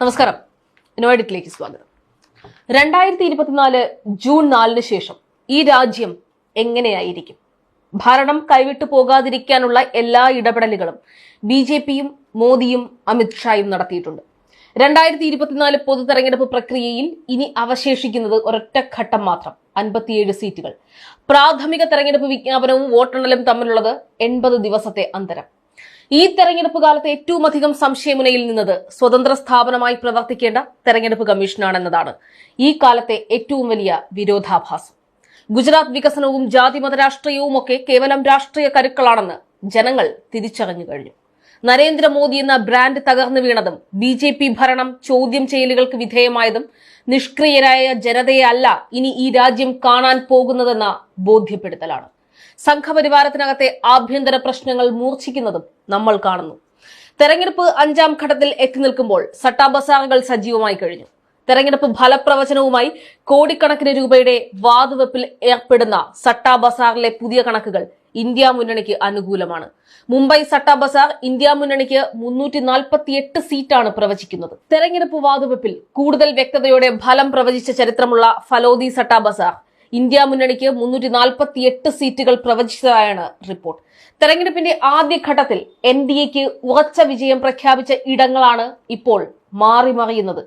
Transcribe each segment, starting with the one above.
നമസ്കാരം. ഇന്നോവൈഡിറ്റിലേക്ക് സ്വാഗതം. 2024 ജൂൺ 4 ശേഷം ഈ രാജ്യം എങ്ങനെയായിരിക്കും? ഭരണം കൈവിട്ടു പോകാതിരിക്കാനുള്ള എല്ലാ ഇടപെടലുകളും BJPയും മോദിയും അമിത്ഷായും നടത്തിയിട്ടുണ്ട്. 2024 പൊതു തെരഞ്ഞെടുപ്പ് പ്രക്രിയയിൽ ഇനി അവശേഷിക്കുന്നത് ഒരൊറ്റ ഘട്ടം മാത്രം, 57 സീറ്റുകൾ. പ്രാഥമിക തെരഞ്ഞെടുപ്പ് വിജ്ഞാപനവും വോട്ടെണ്ണലും തമ്മിലുള്ളത് 80 ദിവസത്തെ അന്തരം. ഈ തെരഞ്ഞെടുപ്പ് കാലത്ത് ഏറ്റവും അധികം സംശയമുനയിൽ നിന്നത് സ്വതന്ത്ര സ്ഥാപനമായി പ്രവർത്തിക്കേണ്ട തെരഞ്ഞെടുപ്പ് കമ്മീഷനാണെന്നതാണ് ഈ കാലത്തെ ഏറ്റവും വലിയ വിരോധാഭാസം. ഗുജറാത്ത് വികസനവും ജാതിമത രാഷ്ട്രീയവും ഒക്കെ കേവലം രാഷ്ട്രീയ കരുക്കളാണെന്ന് ജനങ്ങൾ തിരിച്ചറിഞ്ഞു കഴിഞ്ഞു. നരേന്ദ്രമോദി എന്ന ബ്രാൻഡ് തകർന്നു വീണതും BJP ഭരണം ചോദ്യം ചെയ്യലുകൾക്ക് വിധേയമായതും നിഷ്ക്രിയരായ ജനതയെ അല്ല ഇനി ഈ രാജ്യം കാണാൻ പോകുന്നതെന്ന ബോധ്യപ്പെടുത്തലാണ്. സംഘപരിവാരത്തിനകത്തെ ആഭ്യന്തര പ്രശ്നങ്ങൾ മൂർച്ഛിക്കുന്നതും നമ്മൾ കാണുന്നു. തെരഞ്ഞെടുപ്പ് 5ാം ഘട്ടത്തിൽ എത്തി നിൽക്കുമ്പോൾ സട്ടാ ബസാറുകൾ സജീവമായി കഴിഞ്ഞു. തെരഞ്ഞെടുപ്പ് ഫലപ്രവചനവുമായി കോടിക്കണക്കിന് രൂപയുടെ വാതുവെപ്പിൽ ഏർപ്പെടുന്ന സട്ടാ ബസാറിലെ പുതിയ കണക്കുകൾ ഇന്ത്യ മുന്നണിക്ക് അനുകൂലമാണ്. മുംബൈ സട്ടാ ബസാർ ഇന്ത്യ മുന്നണിക്ക് 348 സീറ്റാണ് പ്രവചിക്കുന്നത്. തെരഞ്ഞെടുപ്പ് വാതുവെപ്പിൽ കൂടുതൽ വ്യക്തതയോടെ ഫലം പ്രവചിച്ച ചരിത്രമുള്ള ഫലോദി സട്ടാ ബസാർ ഇന്ത്യ മുന്നണിക്ക് 348 സീറ്റുകൾ പ്രവചിച്ചതായാണ് റിപ്പോർട്ട്. തെരഞ്ഞെടുപ്പിന്റെ ആദ്യഘട്ടത്തിൽ NDAക്ക് ഉറച്ച വിജയം പ്രഖ്യാപിച്ച ഇടങ്ങളാണ് ഇപ്പോൾ മാറിമറിയുന്നത്.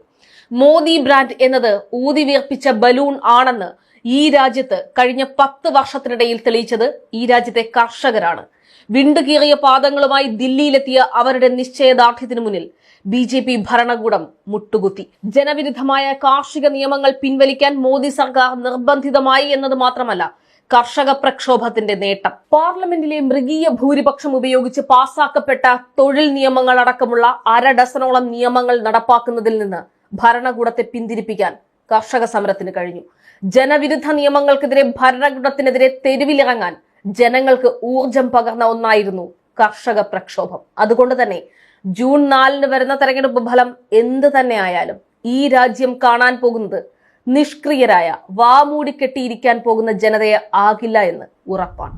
മോദി ബ്രാൻഡ് എന്നത് ഊതിവീർപ്പിച്ച ബലൂൺ ആണെന്ന് ഈ രാജ്യത്ത് കഴിഞ്ഞ 10 വർഷത്തിനിടയിൽ തെളിയിച്ചത് ഈ രാജ്യത്തെ കർഷകരാണ്. വിണ്ടുകീറിയ പാദങ്ങളുമായി ദില്ലിയിലെത്തിയ അവരുടെ നിശ്ചയദാർഢ്യത്തിനു മുന്നിൽ BJP ഭരണകൂടം മുട്ടുകുത്തി. ജനവിരുദ്ധമായ കാർഷിക നിയമങ്ങൾ പിൻവലിക്കാൻ മോദി സർക്കാർ നിർബന്ധിതമായി എന്നത് മാത്രമല്ല കർഷക പ്രക്ഷോഭത്തിന്റെ നേട്ടം. പാർലമെന്റിലെ മൃഗീയ ഭൂരിപക്ഷം ഉപയോഗിച്ച് പാസാക്കപ്പെട്ട തൊഴിൽ നിയമങ്ങൾ അടക്കമുള്ള 1/2 ഡസനോളം നിയമങ്ങൾ നടപ്പാക്കുന്നതിൽ നിന്ന് ഭരണകൂടത്തെ പിന്തിരിപ്പിക്കാൻ കർഷക സമരത്തിന് കഴിഞ്ഞു. ജനവിരുദ്ധ നിയമങ്ങൾക്കെതിരെ ഭരണകൂടത്തിനെതിരെ തെരുവിലിറങ്ങാൻ ജനങ്ങൾക്ക് ഊർജം പകർന്ന ഒന്നായിരുന്നു കർഷക പ്രക്ഷോഭം. അതുകൊണ്ട് തന്നെ ജൂൺ 4 വരുന്ന തെരഞ്ഞെടുപ്പ് ഫലം എന്ത് തന്നെ ആയാലും ഈ രാജ്യം കാണാൻ പോകുന്നത് നിഷ്ക്രിയരായ വാമൂടി കെട്ടിയിരിക്കാൻ പോകുന്ന ജനതയെ ആകില്ല എന്ന് ഉറപ്പാണ്.